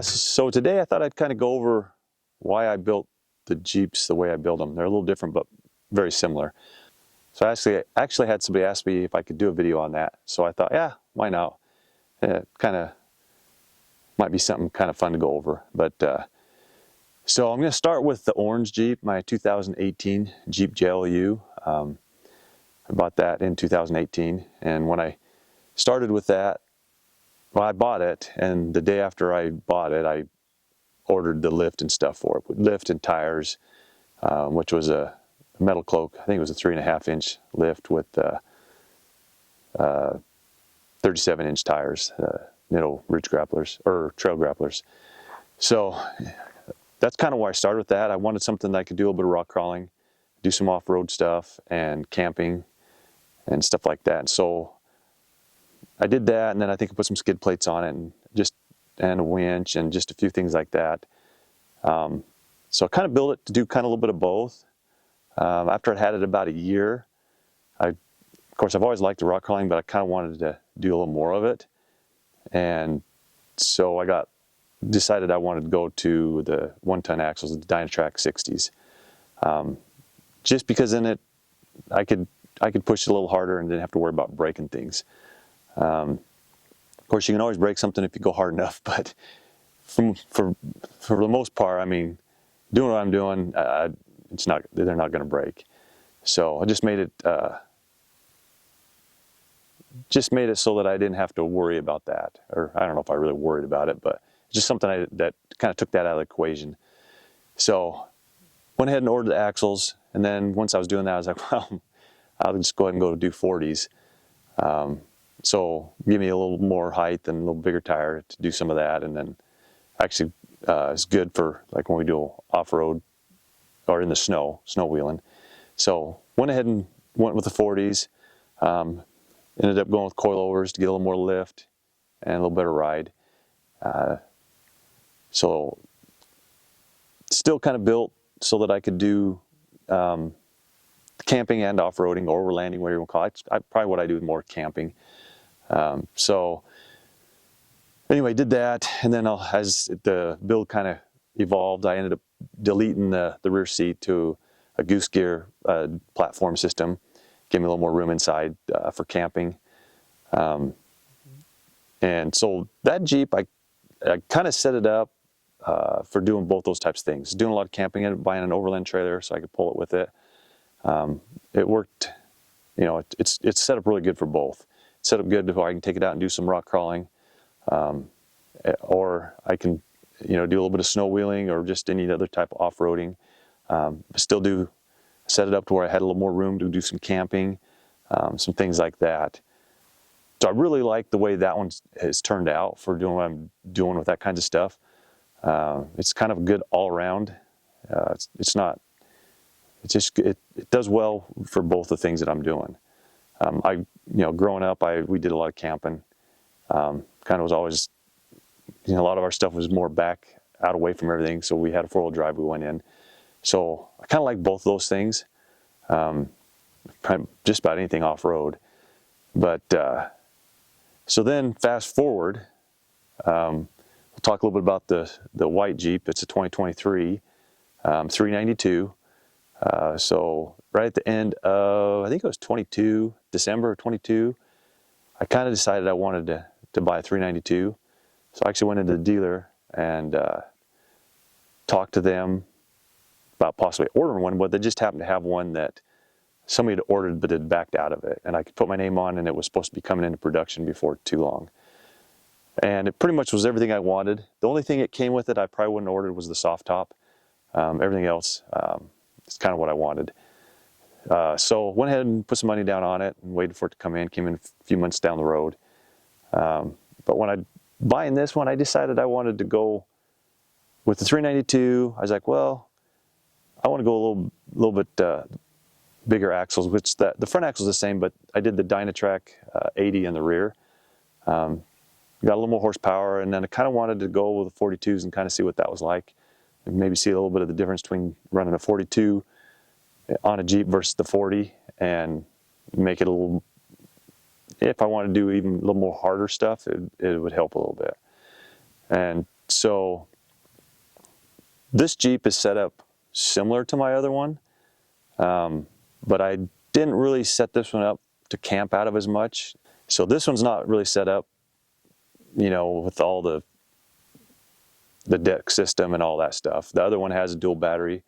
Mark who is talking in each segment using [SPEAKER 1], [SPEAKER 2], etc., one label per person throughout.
[SPEAKER 1] So today I thought I'd kind of go over why I built the Jeeps the way I build them. They're a little different, but very similar. So I actually had somebody ask me if I could do a video on that. So I thought, yeah, why not? It kind of might be something kind of fun to go over. So I'm going to start with the orange Jeep, my 2018 Jeep JLU. I bought that in 2018, and when I started with that, well, I bought it, and the day after I bought it, I ordered the lift and stuff for it, with lift and tires, which was a metal cloak. I think it was a 3.5-inch lift with 37-inch tires, ridge grapplers or trail grapplers. So that's kind of why I started with that. I wanted something that I could do a little bit of rock crawling, do some off-road stuff and camping and stuff like that. And so I did that, and then I think I put some skid plates on it and a winch and just a few things like that. So I kind of built it to do kind of a little bit of both. After I'd had it about a year, of course I've always liked the rock crawling, but I kind of wanted to do a little more of it. And so I decided I wanted to go to the 1-ton axles, the Dynatrac 60s. Just because in it I could push it a little harder and didn't have to worry about breaking things. Of course, you can always break something if you go hard enough, but for the most part, I mean, doing what I'm doing, they're not going to break. So I just made it so that I didn't have to worry about that. Or I don't know if I really worried about it, but it's just something that kind of took that out of the equation. So went ahead and ordered the axles, and then once I was doing that, I was like, well, I'll just go ahead and go do 40s. So give me a little more height and a little bigger tire to do some of that, and then actually it's good for like when we do off-road or in the snow wheeling. So went ahead and went with the 40s. Ended up going with coilovers to get a little more lift and a little better ride. So still kind of built so that I could do camping and off-roading or overlanding, whatever you want to call it. Probably what I do is more camping. So anyway, did that, and then as the build kind of evolved, I ended up deleting the rear seat to a goose gear platform system. Gave me a little more room inside for camping. And so that Jeep, I kind of set it up for doing both those types of things. Doing a lot of camping and buying an overland trailer so I could pull it with it. It worked, it's set up really good for both. It's set up good so I can take it out and do some rock crawling. Or I can, do a little bit of snow wheeling or just any other type of off-roading. Set it up to where I had a little more room to do some camping, some things like that. So I really like the way that one has turned out for doing what I'm doing with that kind of stuff. It's kind of a good all-around. It does well for both the things that I'm doing. Growing up, we did a lot of camping. Kind of was always, a lot of our stuff was more back out away from everything. So we had a 4-wheel drive we went in. So I kind of like both of those things. Just about anything off-road. But so then fast forward, we'll talk a little bit about the white Jeep. It's a 2023 392. So right at the end of, I think it was December of 22, I kind of decided I wanted to buy a 392. So I actually went into the dealer and talked to them about possibly ordering one, but they just happened to have one that somebody had ordered but had backed out of it. And I could put my name on, and it was supposed to be coming into production before too long. And it pretty much was everything I wanted. The only thing it came with it I probably wouldn't have ordered was the soft top. Everything else is kind of what I wanted. So went ahead and put some money down on it and waited for it to come in. Came in a few months down the road. But when buying this one, I decided I wanted to go with the 392. I was like, well, I want to go a little bit bigger axles, which the front axle is the same, but I did the Dynatrac 80 in the rear. Got a little more horsepower, and then I kind of wanted to go with the 42s and kind of see what that was like, and maybe see a little bit of the difference between running a 42 on a Jeep versus the 40, and make it a little, if I want to do even a little more harder stuff, it would help a little bit. And So this Jeep is set up similar to my other one, but I didn't really set this one up to camp out of as much. So this one's not really set up, you know, with all the deck system and all that stuff. The other one has a dual battery.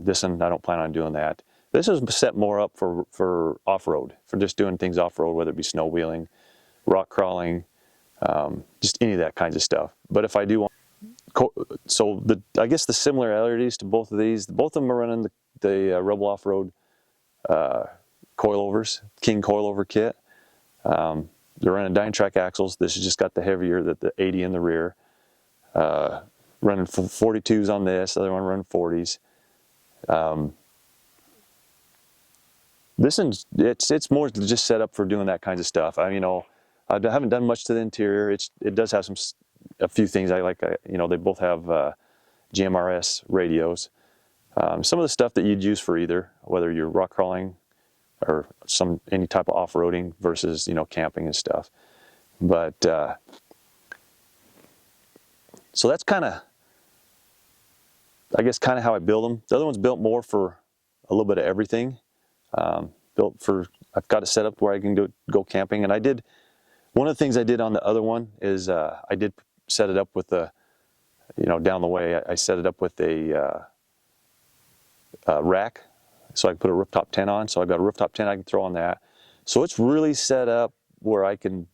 [SPEAKER 1] This one, I don't plan on doing that. This is set more up for off-road, for just doing things off-road, whether it be snow wheeling, rock crawling, just any of that kinds of stuff. But if I do want, so I guess the similarities to both of these, both of them are running the Rebel Off-Road coilovers, King coilover kit. They're running Dynatrac axles. This has just got the heavier, the 80 in the rear. Running 42s on this, the other one running 40s. This one's, it's more just set up for doing that kind of stuff. I haven't done much to the interior. It does have a few things I like. You know, they both have GMRS radios. Some of the stuff that you'd use for either, whether you're rock crawling or any type of off-roading versus, you know, camping and stuff. But so that's kind of, I guess, kind of how I build them. The other one's built more for a little bit of everything. I've got it set up where I can go camping. And one of the things I did on the other one is I did set it up with you know, down the way, I set it up with a rack, so I can put a rooftop tent on. So I've got a rooftop tent I can throw on that. So it's really set up where I can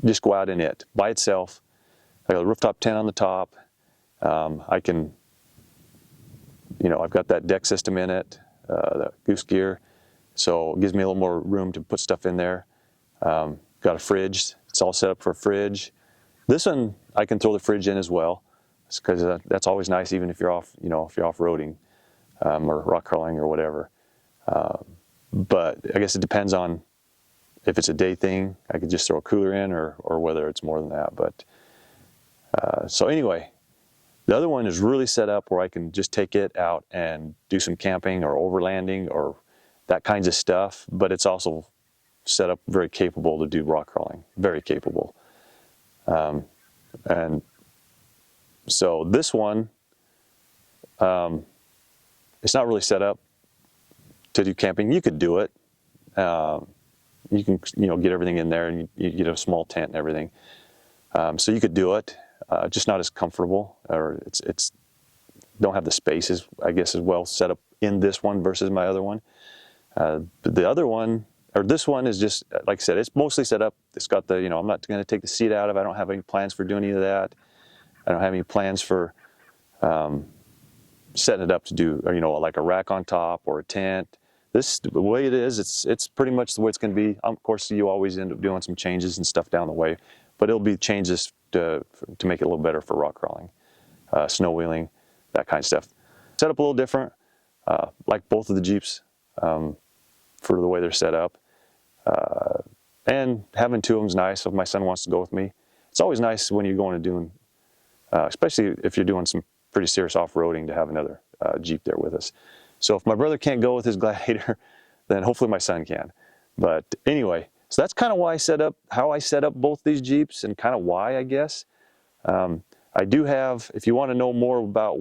[SPEAKER 1] just go out in it by itself. I got a rooftop tent on the top. I can, you know, I've got that deck system in it, the goose gear, so it gives me a little more room to put stuff in there. Got a fridge. It's all set up for a fridge. This one I can throw the fridge in as well, because that's always nice, even if you're off, you know, if you're off-roading or rock crawling or whatever. But I guess it depends on if it's a day thing. I could just throw a cooler in, or whether it's more than that. But so anyway, the other one is really set up where I can just take it out and do some camping or overlanding or that kinds of stuff. But it's also set up very capable to do rock crawling, very capable. And so this one, it's not really set up to do camping. You could do it. You can, you know, get everything in there, and you get a small tent and everything. So you could do it, just not as comfortable, or it's don't have the spaces, I guess, as well set up in this one versus my other one. But the other one, or this one, is just, like I said, it's mostly set up. It's got the, you know, I'm not going to take the seat out of it. I don't have any plans for doing any of that. I don't have any plans for setting it up to do, or, you know, like a rack on top or a tent. This, the way it is, it's pretty much the way it's going to be. Of course, you always end up doing some changes and stuff down the way, but it'll be changes to make it a little better for rock crawling, snow wheeling, that kind of stuff. Set up a little different, like both of the Jeeps, for the way they're set up. And having two of them is nice. If my son wants to go with me, it's always nice when you're going to doing, especially if you're doing some pretty serious off-roading, to have another Jeep there with us. So if my brother can't go with his Gladiator, then hopefully my son can. But anyway, so that's kind of why how I set up both these Jeeps, and kind of why, I guess. I do have, if you want to know more about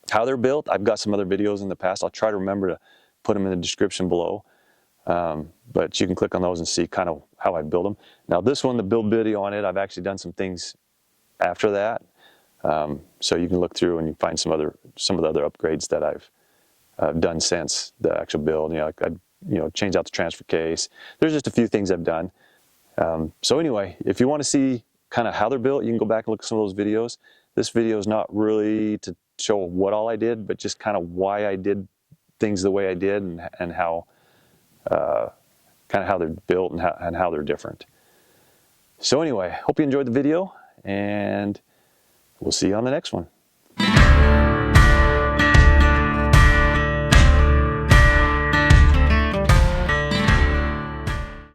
[SPEAKER 1] how they're built, I've got some other videos in the past. I'll try to remember to put them in the description below. But you can click on those and see kind of how I build them. Now this one, the build video on it, I've actually done some things after that. So you can look through and you find some of the other upgrades that I've done since the actual build. You know, I changed out the transfer case. There's just a few things I've done. So anyway, if you want to see kind of how they're built, you can go back and look at some of those videos. This video is not really to show what all I did, but just kind of why I did things the way I did, and how kind of how they're built and how they're different. So anyway, hope you enjoyed the video, and we'll see you on the next one.